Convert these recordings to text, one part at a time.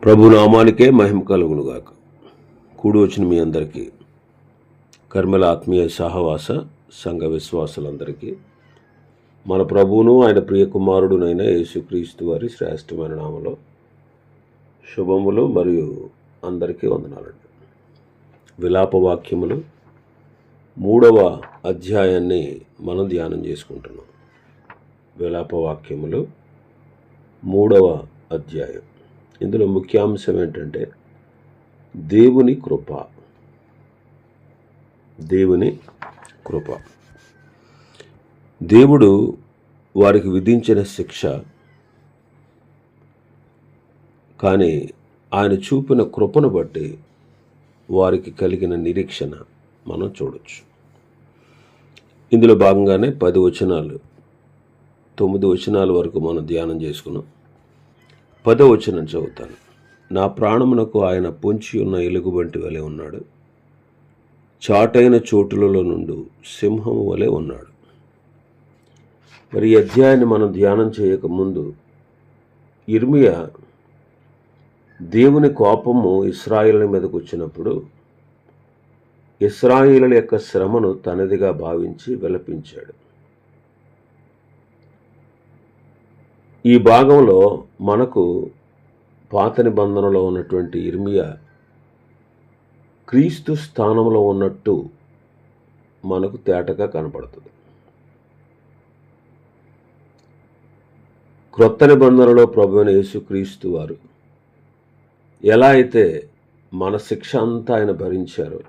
ప్రభు నామానికే మహిమ కలుగునుగాక. కూడి వచ్చిన మీ అందరికీ, కర్మల ఆత్మీయ సహవాస సంఘ విశ్వాసులందరికీ మన ప్రభువును ఆయన ప్రియ కుమారుడునైన యేసుక్రీస్తు వారి శ్రేష్టమైన నామలో శుభములు మరియు అందరికీ వందనాలండి. విలాపవాక్యములు 3వ అధ్యాయాన్ని మనం ధ్యానం చేసుకుంటున్నాం. విలాపవాక్యములు 3వ అధ్యాయం. ఇందులో ముఖ్యాంశం ఏంటంటే దేవుని కృప. దేవుని కృప. దేవుడు వారికి విధించిన శిక్ష, కానీ ఆయన చూపిన కృపను బట్టి వారికి కలిగిన నిరీక్షణ మనం చూడొచ్చు. ఇందులో భాగంగానే 10 వచనాలు 9 వచనాల వరకు మనం ధ్యానం చేసుకున్నాం. 10వ వచనం చదువుతాను. నా ప్రాణమునకు ఆయన పొంచి ఉన్న ఎలుగుబంటి వలె ఉన్నాడు, చాటైన చోటులలో నుండి సింహము వలె ఉన్నాడు. మరి ఈ అధ్యాయాన్ని మనం ధ్యానం చేయకముందు యిర్మీయా దేవుని కోపము ఇశ్రాయేలు మీదకు వచ్చినప్పుడు ఇశ్రాయేలుల యొక్క శ్రమను తనదిగా భావించి విలపించాడు. ఈ భాగంలో మనకు పాత నిబంధనలో ఉన్నటువంటి యిర్మీయా క్రీస్తు స్థానంలో ఉన్నట్టు మనకు తేటగా కనపడుతుంది. క్రొత్త నిబంధనలో ప్రభువైన యేసుక్రీస్తు వారు ఎలా అయితే మన శిక్ష అంతా ఆయన భరించారో,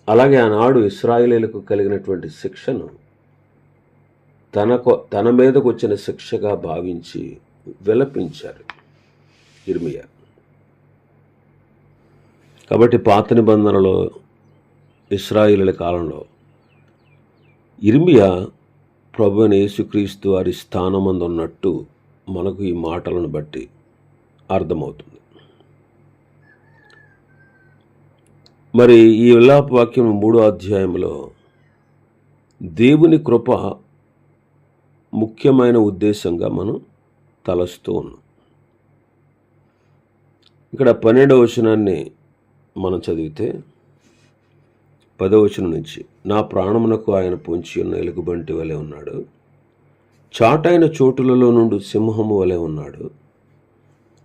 అలాగే ఆనాడు ఇశ్రాయేలీయులకు కలిగినటువంటి శిక్షను తన మీదకు వచ్చిన శిక్షగా భావించి విలపించారు యిర్మీయా. కాబట్టి పాత నిబంధనలో ఇశ్రాయేలీయుల కాలంలో యిర్మీయా ప్రభువైన యేసుక్రీస్తు వారి స్థానమందు ఉన్నట్టు మనకు ఈ మాటలను బట్టి అర్థమవుతుంది. మరి ఈ విలాపవాక్యం 3వ అధ్యాయంలో దేవుని కృప ముఖ్యమైన ఉద్దేశంగా మనం తలస్తూ ఉన్నాం. ఇక్కడ 12వ వచనాన్ని మనం చదివితే 10వ వచనం నుంచి, నా ప్రాణమునకు ఆయన పొంచి ఉన్న ఎలుగుబంటి వలె ఉన్నాడు, చాటైన చోటులలో నుండి సింహము వలె ఉన్నాడు,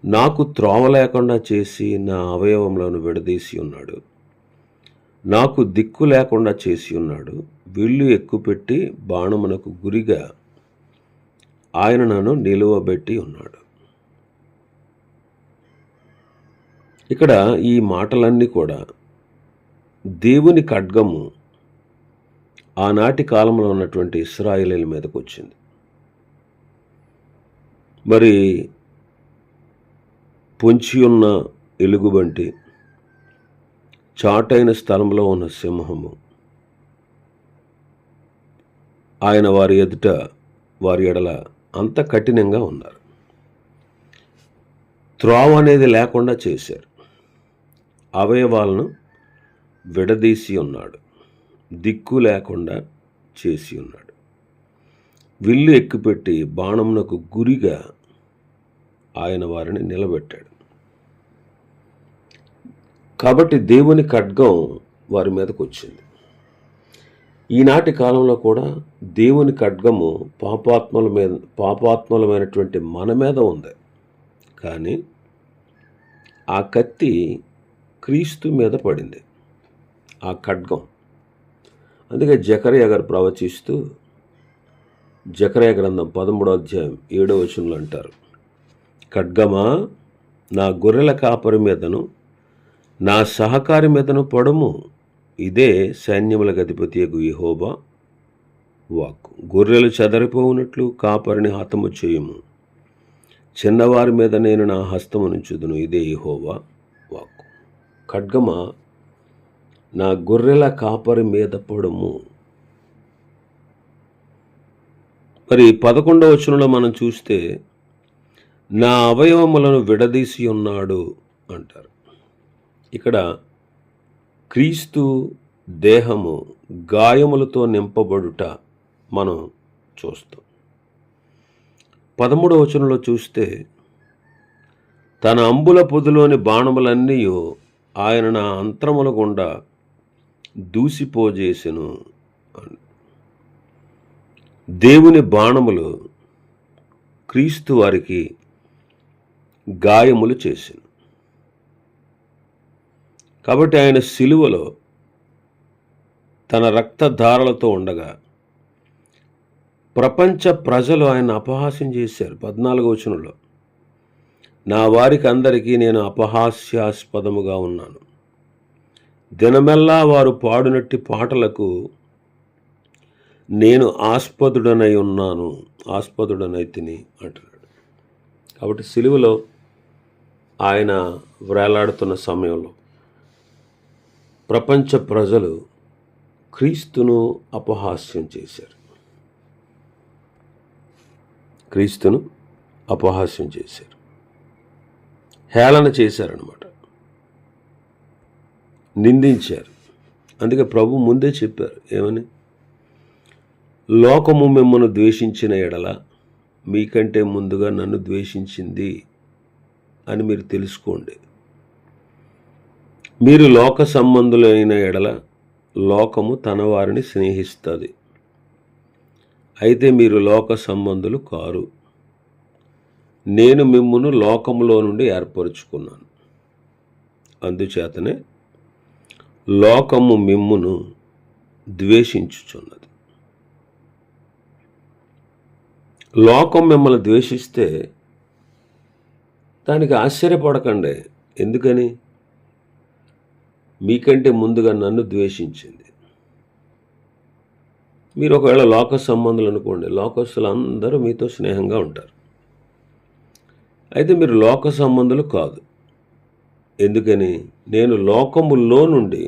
నాకు త్రోవ లేకుండా చేసి నా అవయవములను విడదీసి ఉన్నాడు, నాకు దిక్కు లేకుండా చేసి ఉన్నాడు, విల్లు ఎక్కుపెట్టి బాణమునకు గురిగా ఆయన నన్ను నిలువబెట్టి ఉన్నాడు. ఇక్కడ ఈ మాటలన్నీ కూడా దేవుని ఖడ్గము ఆనాటి కాలంలో ఉన్నటువంటి ఇశ్రాయేలీయుల మీదకు వచ్చింది. మరి పొంచి ఉన్న ఎలుగుబంటి, చాటైన స్థలంలో ఉన్న సింహము ఆయన వారి ఎదుట వారి ఎడల అంత కఠినంగా ఉన్నారు. త్రోవ అనేది లేకుండా చేశారు. అవయవాలను విడదీసి ఉన్నాడు, దిక్కు లేకుండా చేసి ఉన్నాడు, విల్లు ఎక్కుపెట్టి బాణమునకు గురిగా ఆయన వారిని నిలబెట్టాడు. కాబట్టి దేవుని ఖడ్గం వారి మీదకు వచ్చింది. ఈనాటి కాలంలో కూడా దేవుని ఖడ్గము పాపాత్మలమైనటువంటి మన మీద ఉంది, కానీ ఆ కత్తి క్రీస్తు మీద పడింది, ఆ ఖడ్గం. అందుకే జకర్యా గారు ప్రవచిస్తూ జకర్యా గ్రంథం 13వ అధ్యాయం 7వ వచనంలో అంటారు, ఖడ్గమా నా గొర్రెల కాపరి మీదను నా సహకారి మీదను పడుము, ఇదే సైన్యములకు అధిపతియగు యెహోవా వాక్కు. గొర్రెలు చెదరిపోవునట్లు కాపరిని హతము చేయుము, చిన్నవారి మీద నేను నా హస్తము నుంచుదును, ఇదే యెహోవా వాక్కు. ఖడ్గమా నా గొర్రెల కాపరి మీద పడుము. మరి 11వ వచనంలో మనం చూస్తే నా అవయవములను విడదీసి ఉన్నాడు అంటారు. ఇక్కడ క్రీస్తు దేహము గాయములతో నింపబడుట మనం చూస్తాం. 13వ వచనంలో చూస్తే తన అంబుల పొదిలోని బాణములన్నీ ఆయన నా అంతరముల గుండా దూసిపోజేసెను. దేవుని బాణములు క్రీస్తు వారికి గాయములు చేసెను. కాబట్టి ఆయన సిలువలో తన రక్తధారలతో ఉండగా ప్రపంచ ప్రజలు ఆయన అపహాస్యం చేశారు. 14వ వచనంలో, నా వారికి అందరికీ నేను అపహాస్యాస్పదముగా ఉన్నాను, దినమెల్లా వారు పాడునట్టి పాటలకు నేను ఆస్పదుడనై తిని అంటున్నాడు. కాబట్టి సిలువలో ఆయన వేలాడుతున్న సమయంలో ప్రపంచ ప్రజలు క్రీస్తును అపహాస్యం చేశారు. క్రీస్తును అపహాస్యం చేశారు, హేళన చేశారన్నమాట, నిందించారు. అందుకే ప్రభు ముందే చెప్పారు, ఏమని? లోకము మిమ్మల్ని ద్వేషించిన ఎడల మీకంటే ముందుగా నన్ను ద్వేషించింది అని మీరు తెలుసుకోండి. మీరు లోక సంబంధులైన ఎడల లోకము తన వారిని స్నేహిస్తుంది. అయితే మీరు లోక సంబంధులు కారు, నేను మిమ్మును లోకములో నుండి ఏర్పరుచుకున్నాను. అందుచేతనే లోకము మిమ్మును ద్వేషించుచున్నది. లోకం మిమ్మల్ని ద్వేషిస్తే దానికి ఆశ్చర్యపడకండి. ఎందుకని? మీకంటే ముందుగా నన్ను ద్వేషించింది. మీరు ఒకవేళ లోక సంబంధులు అనుకోండి, లోకస్తులు అందరూ మీతో స్నేహంగా ఉంటారు. అయితే మీరు లోక సంబంధులు కాదు. ఎందుకని? నేను లోకములో నుండి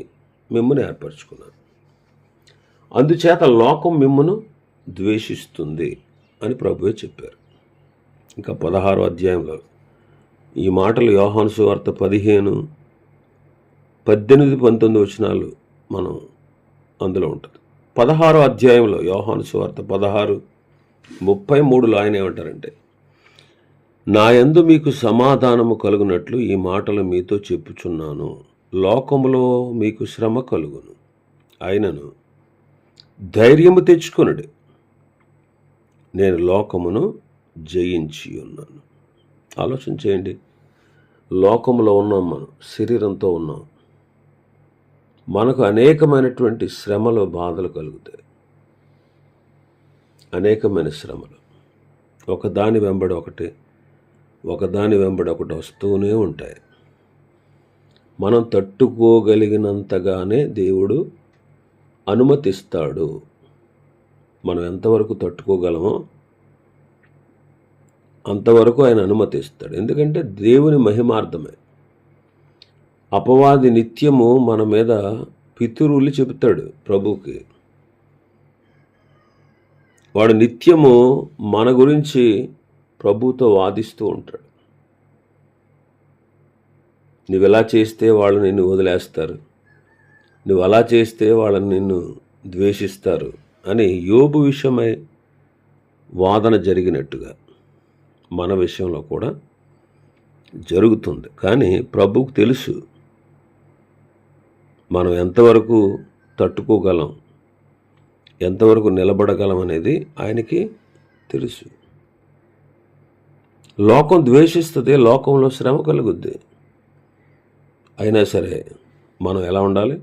మిమ్మల్ని ఏర్పరచుకున్నాను. అందుచేత లోకం మిమ్మను ద్వేషిస్తుంది అని ప్రభువే చెప్పారు. ఇంకా 16వ అధ్యాయంలో ఈ మాటలు యోహాను సువార్త 15, 18, 19 వచనాలు మనం అందులో ఉంటుంది. 16వ అధ్యాయంలో యోహాను సువార్త 16, 33లో ఆయన ఏమంటారంటే, నా యందు మీకు సమాధానము కలుగునట్లు ఈ మాటలు మీతో చెప్పుచున్నాను. లోకములో మీకు శ్రమ కలుగును, అయినను ధైర్యము తెచ్చుకొనుడి, నేను లోకమును జయించి ఉన్నాను. ఆలోచన చేయండి. లోకంలో ఉన్నాం, మనం శరీరంతో ఉన్నాం, మనకు అనేకమైనటువంటి శ్రమలు, బాధలు కలుగుతాయి. అనేకమైన శ్రమలు ఒకదాని వెంబడి ఒకటి వస్తూనే ఉంటాయి. మనం తట్టుకోగలిగినంతగానే దేవుడు అనుమతిస్తాడు. మనం ఎంతవరకు తట్టుకోగలమో అంతవరకు ఆయన అనుమతిస్తాడు. ఎందుకంటే దేవుని మహిమార్థమే. అపవాది నిత్యము మన మీద పితురులు చెబుతాడు ప్రభువుకి. వాడు నిత్యము మన గురించి ప్రభువుతో వాదిస్తూ ఉంటాడు. నువ్వు ఎలా చేస్తే వాళ్ళు నిన్ను వదిలేస్తారు, నువ్వు అలా చేస్తే వాళ్ళని నిన్ను ద్వేషిస్తారు అని యోబు విషయమై వాదన జరిగినట్టుగా మన విషయంలో కూడా జరుగుతుంది. కానీ ప్రభువుకు తెలుసు మనం ఎంతవరకు తట్టుకోగలం, ఎంతవరకు నిలబడగలం అనేది ఆయనకి తెలుసు. లోకం ద్వేషిస్తుంది, లోకంలో శ్రమ కలుగుద్ది. అయినా సరే మనం ఎలా ఉండాలి?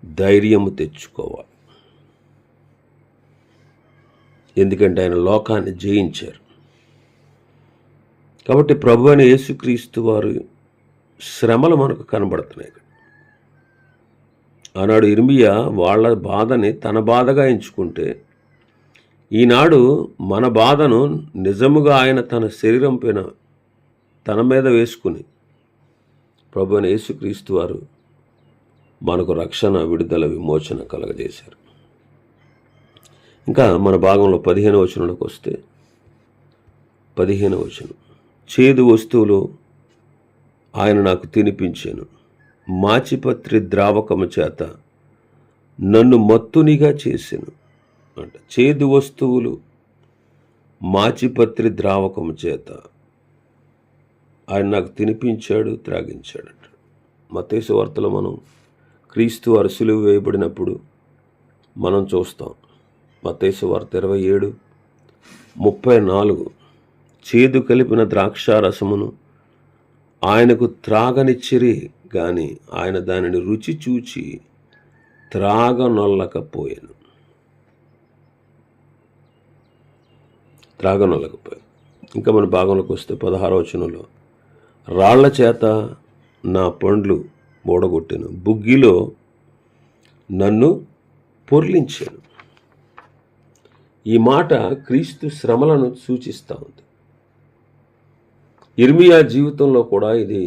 ధైర్యము తెచ్చుకోవాలి. ఎందుకంటే ఆయన లోకాన్ని జయించారు. కాబట్టి ప్రభు అయిన యేసుక్రీస్తు వారు శ్రమలు మనకు కనబడుతున్నాయి. ఆనాడు ఇర్మియా వాళ్ళ బాధని తన బాధగా ఎంచుకుంటే, ఈనాడు మన బాధను నిజముగా ఆయన తన శరీరం పైన తన మీద వేసుకుని ప్రభు అయిన యేసుక్రీస్తు వారు మనకు రక్షణ, విడుదల, విమోచన కలగజేశారు. ఇంకా మన భాగంలో 15వ వచనంలోకి వస్తే, 15వ వచనం, చేదు వస్తువులు ఆయన నాకు తినిపించాను, మాచిపత్రి ద్రావకము చేత నన్ను మత్తునిగా చేసెను అంట. చేదు వస్తువులు మాచిపత్రి ద్రావకము చేత ఆయన నాకు తినిపించాడు, త్రాగించాడు అంటాడు. మత్తయి సువార్తలో మనం క్రీస్తు వారు సిలువ వేయబడినప్పుడు మనం చూస్తాం. మత్తయి సువార్త 27:34 చేదు కలిపిన ద్రాక్షారసమును ఆయనకు త్రాగనిచ్చిరి గాని ఆయన దానిని రుచి చూచి త్రాగనొల్లకపోయాను. ఇంకా మన భాగంలోకి వస్తే 16వ వచనంలో రాళ్ల చేత నా పండ్లు బోడగొట్టెను, బుగ్గిలో నన్ను పొర్లించాను. ఈ మాట క్రీస్తు శ్రమలను సూచిస్తూ ఉంది. ఇర్మియా జీవితంలో కూడా ఇది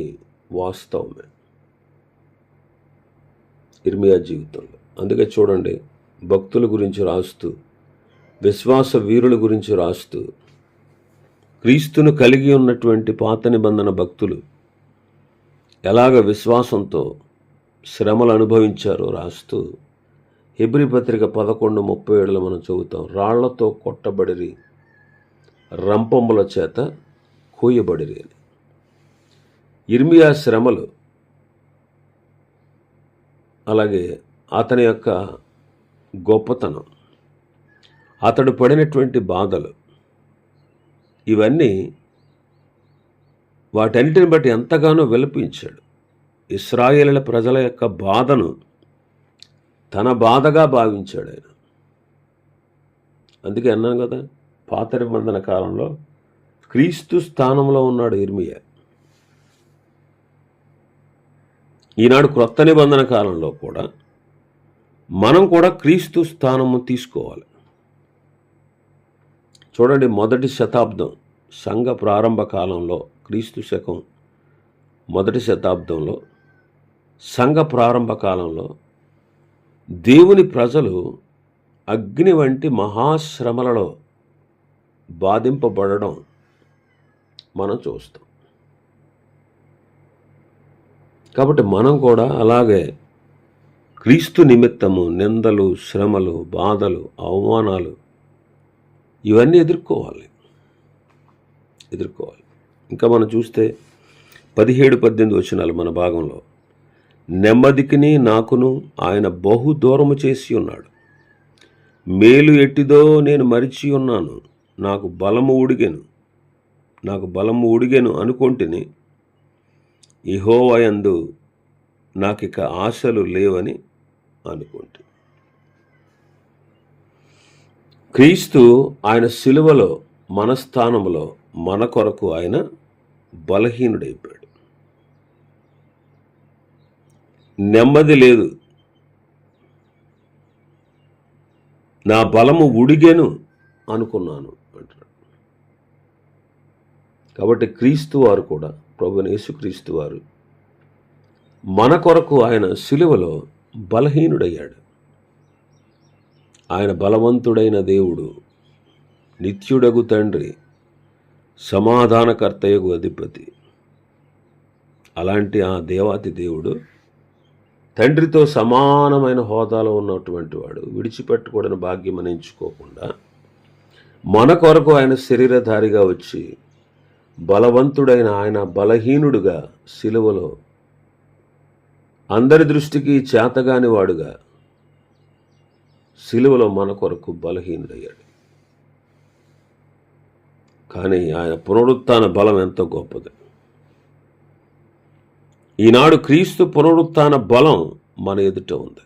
వాస్తవమే. ఇర్మియా జీవితంలో అందుకే చూడండి, భక్తుల గురించి రాస్తూ, విశ్వాస వీరుల గురించి రాస్తూ, క్రీస్తును కలిగి ఉన్నటువంటి పాత నిబంధన భక్తులు ఎలాగ విశ్వాసంతో శ్రమలు అనుభవించారో రాస్తూ హెబ్రీ పత్రిక 11:37 మనం చదువుతాం. రాళ్లతో కొట్టబడిరి, రంపముల చేత కోయబడిరి అని. ఇర్మియా శ్రమలు, అలాగే అతని యొక్క గొప్పతనం, అతడు పడినటువంటి బాధలు, ఇవన్నీ వాటన్నిటిని బట్టి ఎంతగానో విలపించాడు. ఇశ్రాయేలీయుల ప్రజల యొక్క బాధను తన బాధగా భావించాడు ఆయన. అందుకే అన్నాను కదా, పాత నిబంధన కాలంలో క్రీస్తు స్థానంలో ఉన్నాడు ఇర్మియా. ఈనాడు క్రొత్త నిబంధన కాలంలో కూడా మనం కూడా క్రీస్తు స్థానము తీసుకోవాలి. చూడండి, మొదటి శతాబ్దం సంఘ ప్రారంభ కాలంలో, క్రీస్తు శకం మొదటి శతాబ్దంలో సంఘ ప్రారంభ కాలంలో దేవుని ప్రజలు అగ్ని వంటి మహాశ్రమలలో బాధింపబడడం మనం చూస్తాం. కాబట్టి మనం కూడా అలాగే క్రీస్తు నిమిత్తము నిందలు, శ్రమలు, బాధలు, అవమానాలు ఇవన్నీ ఎదుర్కోవాలి. ఇంకా మనం చూస్తే 17-18 వచనాలు మన భాగంలో, నెమ్మదికిని నాకును ఆయన బహు దూరము చేసి ఉన్నాడు, మేలు ఎట్టిదో నేను మరిచి ఉన్నాను, నాకు బలము ఉడిగెను అనుకొంటిని, యెహోవా యందు నాకిక ఆశలు లేవని అనుకుంటే. క్రీస్తు ఆయన సిలువలో మన స్థానంలో మన కొరకు ఆయన బలహీనుడైపోయాడు. నెమ్మది లేదు, నా బలము ఉడిగెను అనుకున్నాను అంటాడు. కాబట్టి క్రీస్తు వారు కూడా, ప్రభువైన యేసుక్రీస్తు వారు మన కొరకు ఆయన సిలువలో బలహీనుడయ్యాడు. ఆయన బలవంతుడైన దేవుడు, నిత్యుడగు తండ్రి, సమాధానకర్తయగు అధిపతి. అలాంటి ఆ దేవాతి దేవుడు, తండ్రితో సమానమైన హోదాలో ఉన్నటువంటి వాడు, విడిచిపెట్టకూడని భాగ్యం ఎంచుకోకుండా మన కొరకు ఆయన శరీరధారిగా వచ్చి బలవంతుడైన ఆయన బలహీనుడుగా సిలువలో అందరి దృష్టికి చేతగాని వాడుగా సిలువలో మన కొరకు బలహీనుడయ్యాడు. కానీ ఆయన పునరుత్థాన బలం ఎంతో గొప్పది. ఈనాడు క్రీస్తు పునరుత్థాన బలం మన ఎదుట ఉంది.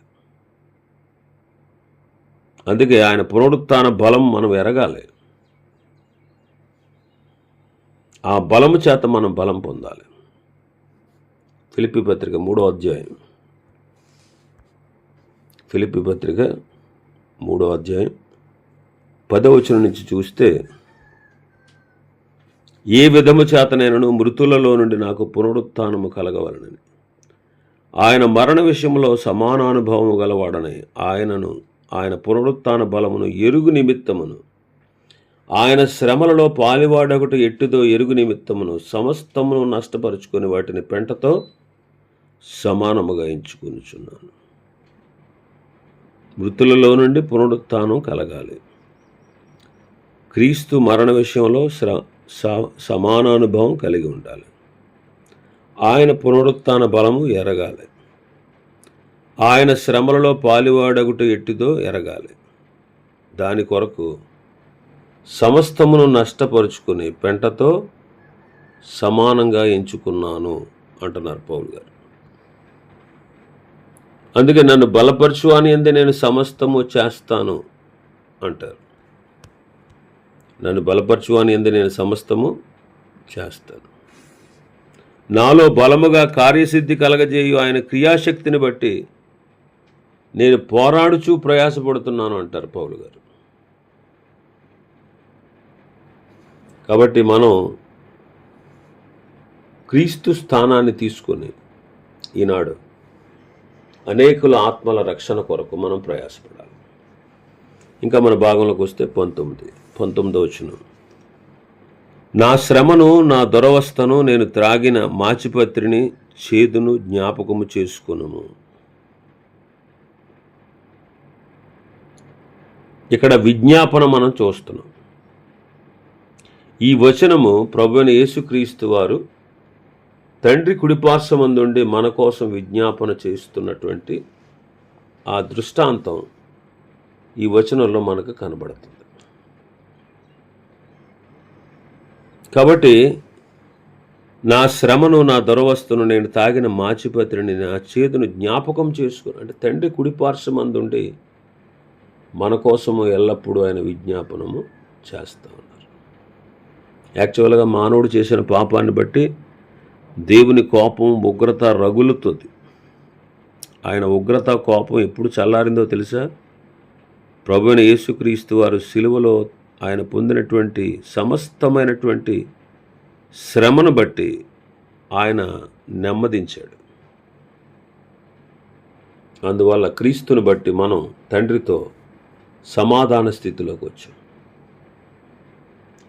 అందుకే ఆయన పునరుత్థాన బలం మనం ఎరగాలి. ఆ బలము చేత మనం బలం పొందాలి. ఫిలిప్పీ పత్రిక 3వ అధ్యాయం 10వ వచనం నుంచి చూస్తే, ఏ విధము చేతనైనను మృతులలో నుండి నాకు పునరుత్థానము కలగవలనని, ఆయన మరణ విషయంలో సమానానుభవము గలవాడని ఆయన పునరుత్థాన బలమును ఎరుగు నిమిత్తమును, ఆయన శ్రమలలో పాలివాడొకటి ఎట్టిదో ఎరుగు నిమిత్తమును సమస్తమును నష్టపరుచుకొని వాటిని పెంటతో సమానముగా ఎంచుకొనుచున్నాను. మృతులలో నుండి పునరుత్థానం కలగాలి. క్రీస్తు మరణ విషయంలో సమానానుభవం కలిగి ఉండాలి. ఆయన పునరుత్థాన బలము ఎరగాలి. ఆయన శ్రమలలో పాలువాడగుట ఎట్టిదో ఎరగాలి. దాని కొరకు సమస్తమును నష్టపరుచుకుని పెంటతో సమానంగా ఎంచుకున్నాను అంటున్నారు పౌలు గారు. అందుకే నన్ను బలపరచు అని అందే నేను సమస్తము చేస్తాను అంటారు. నన్ను బలపరచు అని అందే నేను సమస్తము చేస్తాను. నాలో బలముగా కార్యసిద్ధి కలగజేయు ఆయన క్రియాశక్తిని బట్టి నేను పోరాడుచూ ప్రయాసపడుతున్నాను అంటారు పౌలు గారు. కాబట్టి మనం క్రీస్తు స్థానాన్ని తీసుకొని ఈనాడు అనేకుల ఆత్మల రక్షణ కొరకు మనం ప్రయాసపడాలి. ఇంకా మన భాగంలోకి వస్తే 19వ వచనం. నా శ్రమను, నా దురవస్థను, నేను త్రాగిన మాచిపత్రిని, చేదును జ్ఞాపకము చేసుకును. ఇక్కడ విజ్ఞాపన మనం చూస్తున్నాం. ఈ వచనము ప్రభువైన యేసుక్రీస్తు వారు తండ్రి కుడిపార్శ్వమందుండి మన కోసం విజ్ఞాపన చేస్తున్నటువంటి ఆ దృష్టాంతం ఈ వచనంలో మనకు కనబడుతుంది. కాబట్టి నా శ్రమను, నా దురవస్థను, నేను తాగిన మాచిపత్రిని, నా చేదును జ్ఞాపకం చేసుకుని, అంటే తండ్రి కుడిపార్శ్వమందుండి మన కోసము ఎల్లప్పుడూ ఆయన విజ్ఞాపనము చేస్తూ ఉన్నారు. యాక్చువల్గా మానవుడు చేసిన పాపాన్ని బట్టి దేవుని కోపం, ఉగ్రత రగులుతుంది. ఆయన ఉగ్రత, కోపం ఎప్పుడు చల్లారిందో తెలుసా? ప్రభువైన యేసుక్రీస్తు వారు సిలువలో ఆయన పొందినటువంటి సమస్తమైనటువంటి శ్రమను బట్టి ఆయన నెమ్మదించాడు. అందువల్ల క్రీస్తుని బట్టి మనం తండ్రితో సమాధాన స్థితిలోకి వచ్చాం.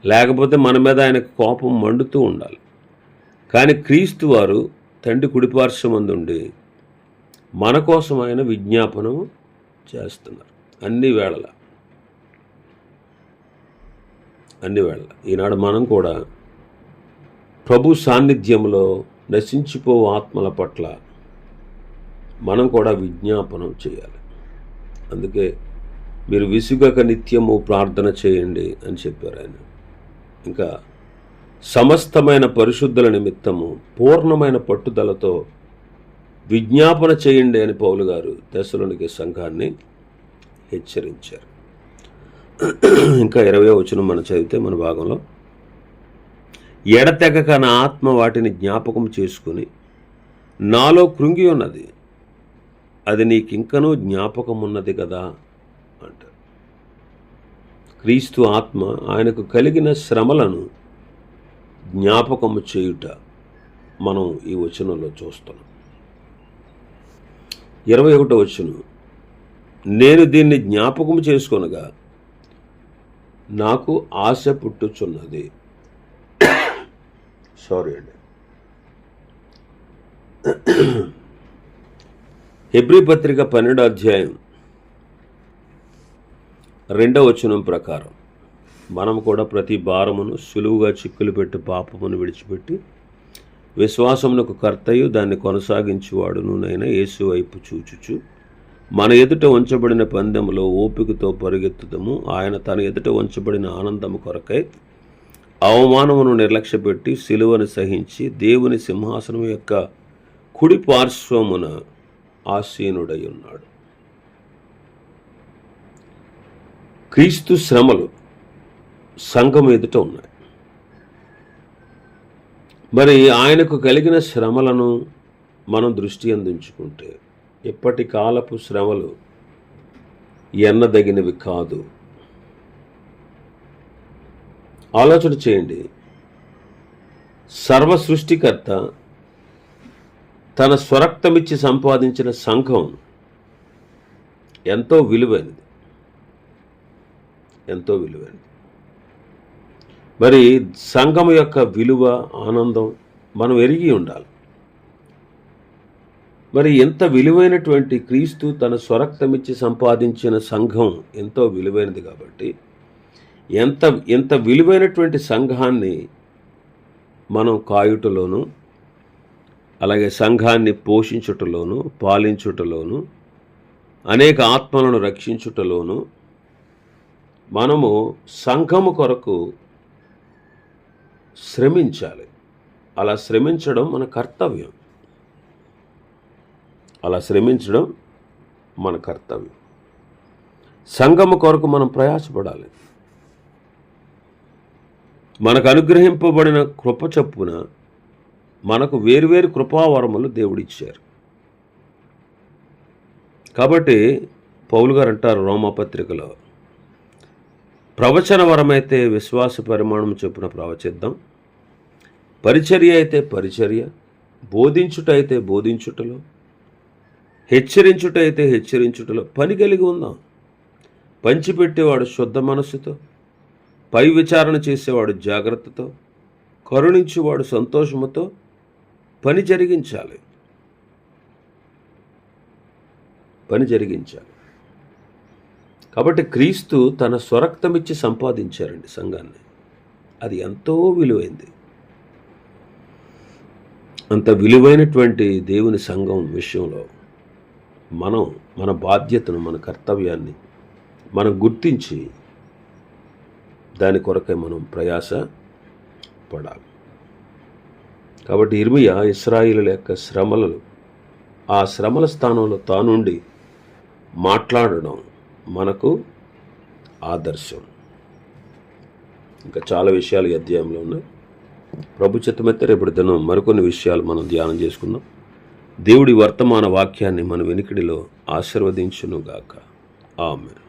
లేకపోతే మన మీద ఆయనకు కోపం మండుతూ ఉండాలి. కానీ క్రీస్తు వారు తండ్రి కుడిపార్శ్వమందుండి మన కోసం ఆయన విజ్ఞాపనం చేస్తున్నారు అన్ని వేళల. ఈనాడు మనం కూడా ప్రభు సాన్నిధ్యంలో నశించిపో ఆత్మల పట్ల మనం కూడా విజ్ఞాపనం చేయాలి. అందుకే మీరు విసుగక నిత్యము ప్రార్థన చేయండి అని చెప్పారు ఆయన. ఇంకా సమస్తమైన పరిశుద్ధుల నిమిత్తము పూర్ణమైన పట్టుదలతో విజ్ఞాపన చేయండి అని పౌలు గారు తెస్సలోనికే సంఘాన్ని హెచ్చరించారు. ఇంకా 20వ వచనం మనం చదివితే మన భాగంలో, ఎడతెగక నా ఆత్మ వాటిని జ్ఞాపకం చేసుకుని నాలో కృంగి ఉన్నది, అది నీకింకనూ జ్ఞాపకం ఉన్నది కదా అంటారు. క్రీస్తు ఆత్మ ఆయనకు కలిగిన శ్రమలను జ్ఞాపకము చేయుట మనం ఈ వచనంలో చూస్తున్నాం. 21వ వచనం, నేను దీన్ని జ్ఞాపకము చేసుకొనగా నాకు ఆశ పుట్టుచున్నది. సారీ అండి. హెబ్రీ పత్రిక 12వ అధ్యాయం 2వ వచనం ప్రకారం మనం కూడా ప్రతి భారమును సులువుగా చిక్కులు పెట్టి పాపమును విడిచిపెట్టి విశ్వాసమునకు కర్తయు దాన్ని కొనసాగించువాడునునైన యేసు వైపు చూచుచు మన ఎదుట ఉంచబడిన పందెములో ఓపికతో పరుగెత్తుదము. ఆయన తన ఎదుట ఉంచబడిన ఆనందము కొరకై అవమానమును నిర్లక్ష్యపెట్టి సిలువను సహించి దేవుని సింహాసనం యొక్క కుడి పార్శ్వమున ఆసీనుడై ఉన్నాడు. క్రీస్తు శ్రమలు సంఘం ఎదుట ఉన్నాయి. మరి ఆయనకు కలిగిన శ్రమలను మనం దృష్టి అందించుకుంటే ఇప్పటి కాలపు శ్రమలు ఎన్నదగినవి కాదు. ఆలోచన చేయండి. సర్వ సృష్టికర్త తన స్వరక్తమిచ్చి సంపాదించిన సంఘం ఎంతో విలువైనది. మరి సంఘం యొక్క విలువ, ఆనందం మనం ఎరిగి ఉండాలి. మరి ఎంత విలువైనటువంటి క్రీస్తు తన స్వరక్తమిచ్చి సంపాదించిన సంఘం ఎంతో విలువైనది. కాబట్టి ఎంత విలువైనటువంటి సంఘాన్ని మనం కాయుటలోను అలాగే సంఘాన్ని పోషించుటలోను, పాలించుటలోను, అనేక ఆత్మలను రక్షించుటలోను మనము సంఘము కొరకు శ్రమించాలి. అలా శ్రమించడం మన కర్తవ్యం. సంఘము కొరకు మనం ప్రయాసపడాలి. మనకు అనుగ్రహింపబడిన కృప చొప్పున మనకు వేరువేరు కృపావరములు దేవుడిచ్చారు. కాబట్టి పౌలు గారు అంటారు రోమాపత్రికలో, ప్రవచన వరమైతే విశ్వాస పరిమాణం చొప్పున ప్రవచిద్దాం, పరిచర్య అయితే పరిచర్య, బోధించుట అయితే బోధించుటలో, హెచ్చరించుట అయితే హెచ్చరించుటలో పని కలిగి ఉందాం. పంచిపెట్టేవాడు శుద్ధ మనస్సుతో, పై విచారణ చేసేవాడు జాగ్రత్తతో, కరుణించేవాడు సంతోషముతో పని జరిగించాలి. కాబట్టి క్రీస్తు తన స్వరక్తమిచ్చి సంపాదించారండి సంఘాన్ని. అది ఎంతో విలువైంది. అంత విలువైనటువంటి దేవుని సంఘం విషయంలో మనం మన బాధ్యతను, మన కర్తవ్యాన్ని మనం గుర్తించి దాని కొరకై మనం ప్రయాస పడాలి. కాబట్టి ఇర్మియా ఇశ్రాయేలు యొక్క శ్రమలు, ఆ శ్రమల స్థానంలో తానుండి మాట్లాడడం మనకు ఆదర్శం. ఇంకా చాలా విషయాలు ఈ అధ్యాయంలో ఉన్నాయి. ప్రభు చిత్తమైతే రేపటి దినం మరికొన్ని విషయాలు మనం ధ్యానం చేసుకుందాం. దేవుడి వర్తమాన వాక్యాన్ని మన వెనుకడిలో ఆశీర్వదించునుగాక. ఆమేన్.